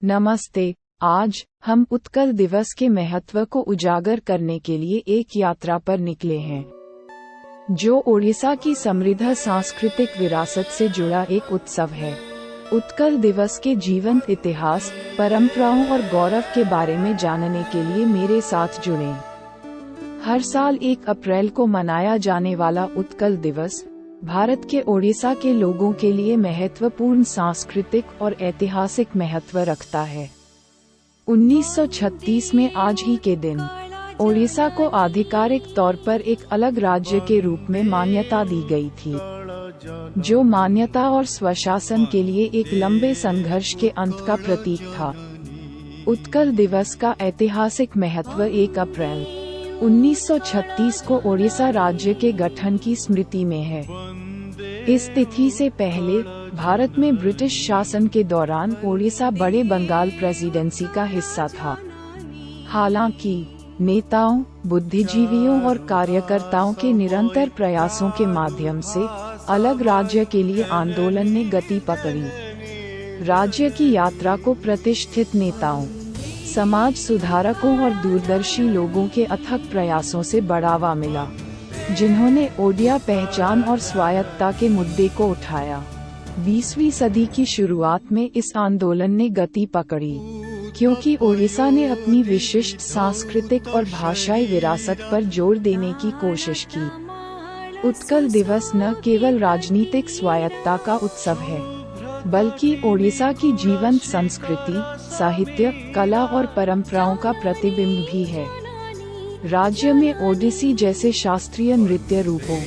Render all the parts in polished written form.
नमस्ते। आज हम उत्कल दिवस के महत्व को उजागर करने के लिए एक यात्रा पर निकले हैं, जो ओडिशा की समृद्ध सांस्कृतिक विरासत से जुड़ा एक उत्सव है। उत्कल दिवस के जीवंत इतिहास, परंपराओं और गौरव के बारे में जानने के लिए मेरे साथ जुड़ें। हर साल 1 अप्रैल को मनाया जाने वाला उत्कल दिवस भारत के ओडिशा के लोगों के लिए महत्वपूर्ण सांस्कृतिक और ऐतिहासिक महत्व रखता है। 1936 में आज ही के दिन ओडिशा को आधिकारिक तौर पर एक अलग राज्य के रूप में मान्यता दी गई थी, जो मान्यता और स्वशासन के लिए एक लंबे संघर्ष के अंत का प्रतीक था। उत्कल दिवस का ऐतिहासिक महत्व 1 अप्रैल 1936 को ओडिशा राज्य के गठन की स्मृति में है। इस तिथि से पहले भारत में ब्रिटिश शासन के दौरान ओडिशा बड़े बंगाल प्रेसिडेंसी का हिस्सा था। हालांकि नेताओं, बुद्धिजीवियों और कार्यकर्ताओं के निरंतर प्रयासों के माध्यम से अलग राज्य के लिए आंदोलन ने गति पकड़ी। राज्य की यात्रा को प्रतिष्ठित नेताओं, समाज सुधारकों और दूरदर्शी लोगों के अथक प्रयासों से बढ़ावा मिला, जिन्होंने ओडिया पहचान और स्वायत्तता के मुद्दे को उठाया। 20वीं सदी की शुरुआत में इस आंदोलन ने गति पकड़ी, क्योंकि ओडिशा ने अपनी विशिष्ट सांस्कृतिक और भाषाई विरासत पर जोर देने की कोशिश की। उत्कल दिवस न केवल राजनीतिक स्वायत्तता का उत्सव है, बल्कि ओडिशा की जीवंत संस्कृति, साहित्य, कला और परंपराओं का प्रतिबिंब भी है। राज्य में ओडिसी जैसे शास्त्रीय नृत्य रूपों,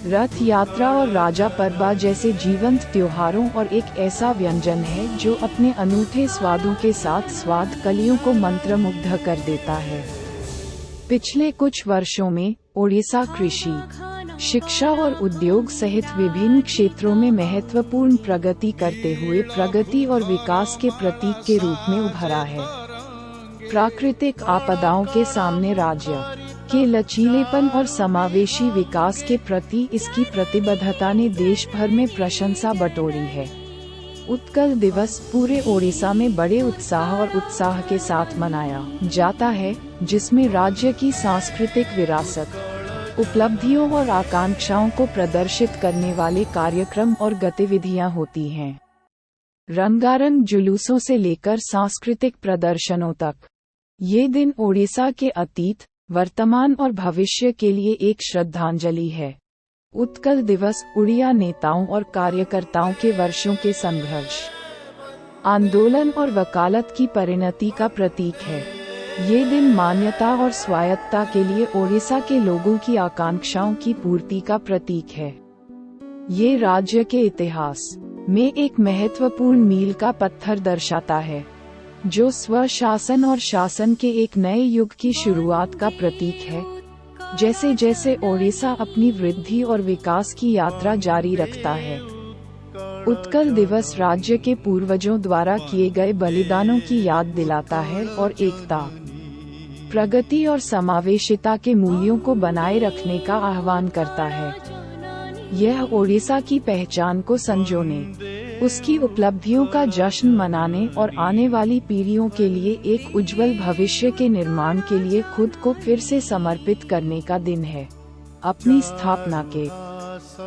रथ यात्रा और राजा परबा जैसे जीवंत त्योहारों और एक ऐसा व्यंजन है जो अपने अनूठे स्वादों के साथ स्वाद कलियों को मंत्रमुग्ध कर देता है। पिछले कुछ वर्षों में ओडिशा कृषि, शिक्षा और उद्योग सहित विभिन्न क्षेत्रों में महत्वपूर्ण प्रगति करते हुए प्रगति और विकास के प्रतीक के रूप में उभरा है। प्राकृतिक आपदाओं के सामने राज्य के लचीलेपन और समावेशी विकास के प्रति इसकी प्रतिबद्धता ने देश भर में प्रशंसा बटोरी है। उत्कल दिवस पूरे ओडिशा में बड़े उत्साह के साथ मनाया जाता है, जिसमें राज्य की सांस्कृतिक विरासत, उपलब्धियों और आकांक्षाओं को प्रदर्शित करने वाले कार्यक्रम और गतिविधियां होती हैं। रंगारंग जुलूसों से लेकर सांस्कृतिक प्रदर्शनों तक, ये दिन ओडिशा के अतीत, वर्तमान और भविष्य के लिए एक श्रद्धांजलि है। उत्कल दिवस उड़िया नेताओं और कार्यकर्ताओं के वर्षों के संघर्ष, आंदोलन और वकालत की परिणति का प्रतीक है। ये दिन मान्यता और स्वायत्तता के लिए ओडिशा के लोगों की आकांक्षाओं की पूर्ति का प्रतीक है। ये राज्य के इतिहास में एक महत्वपूर्ण मील का पत्थर दर्शाता है, जो स्वशासन और शासन के एक नए युग की शुरुआत का प्रतीक है। जैसे जैसे ओडिशा अपनी वृद्धि और विकास की यात्रा जारी रखता है, उत्कल दिवस राज्य के पूर्वजों द्वारा किए गए बलिदानों की याद दिलाता है और एकता, प्रगति और समावेशिता के मूल्यों को बनाए रखने का आह्वान करता है। यह ओडिशा की पहचान को संजोने, उसकी उपलब्धियों का जश्न मनाने और आने वाली पीढ़ियों के लिए एक उज्जवल भविष्य के निर्माण के लिए खुद को फिर से समर्पित करने का दिन है। अपनी स्थापना के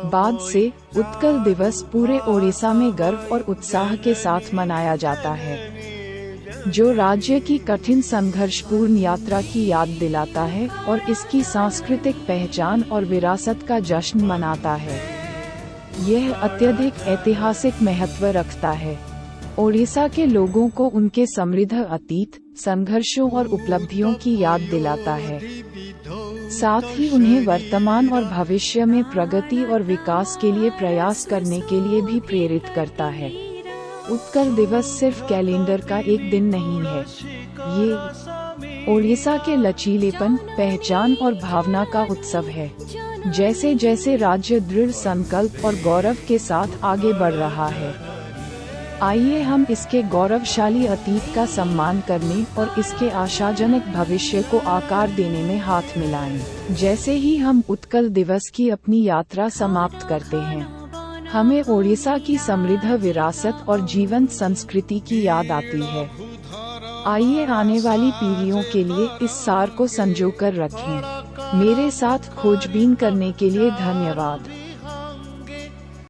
बाद से उत्कल दिवस पूरे ओडिशा में गर्व और उत्साह के साथ मनाया जाता है, जो राज्य की कठिन संघर्षपूर्ण यात्रा की याद दिलाता है और इसकी सांस्कृतिक पहचान और विरासत का जश्न मनाता है। यह अत्यधिक ऐतिहासिक महत्व रखता है। ओडिशा के लोगों को उनके समृद्ध अतीत, संघर्षों और उपलब्धियों की याद दिलाता है, साथ ही उन्हें वर्तमान और भविष्य में प्रगति और विकास के लिए प्रयास करने के लिए भी प्रेरित करता है। उत्कल दिवस सिर्फ कैलेंडर का एक दिन नहीं है, ये ओडिशा के लचीलेपन, पहचान और भावना का उत्सव है। जैसे जैसे राज्य दृढ़ संकल्प और गौरव के साथ आगे बढ़ रहा है, आइए हम इसके गौरवशाली अतीत का सम्मान करने और इसके आशाजनक भविष्य को आकार देने में हाथ मिलाएं। जैसे ही हम उत्कल दिवस की अपनी यात्रा समाप्त करते हैं, हमें ओडिशा की समृद्ध विरासत और जीवंत संस्कृति की याद आती है। आइए आने वाली पीढ़ियों के लिए इस सार को संजोकर रखें। मेरे साथ खोजबीन करने के लिए धन्यवाद।